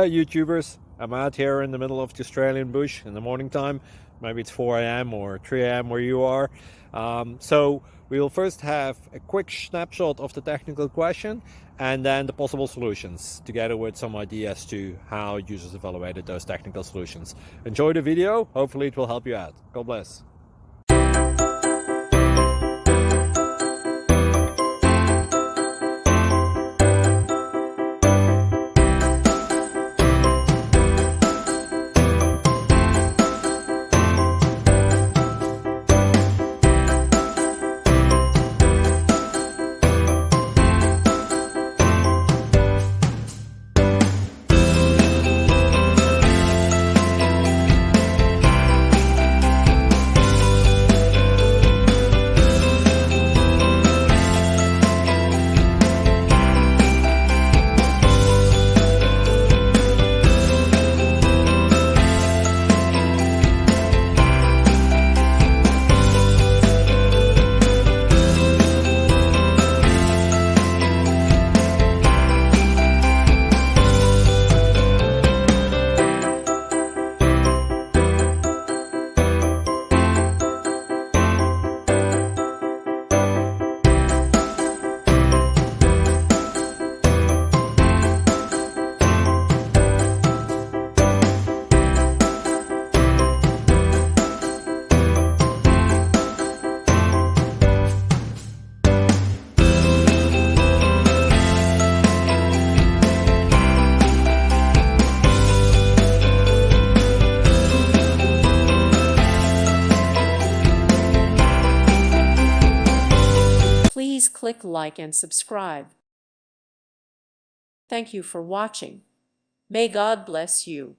YouTubers. I'm out here in the middle of the Australian bush in the morning time. Maybe it's 4 a.m. or 3 a.m. where you are. So we'll first have a quick snapshot of the technical question and then the possible solutions, together with some ideas to how users evaluated those technical solutions. Enjoy the video. Hopefully it will help you out. God bless. Please click like and subscribe. Thank you for watching. May God bless you.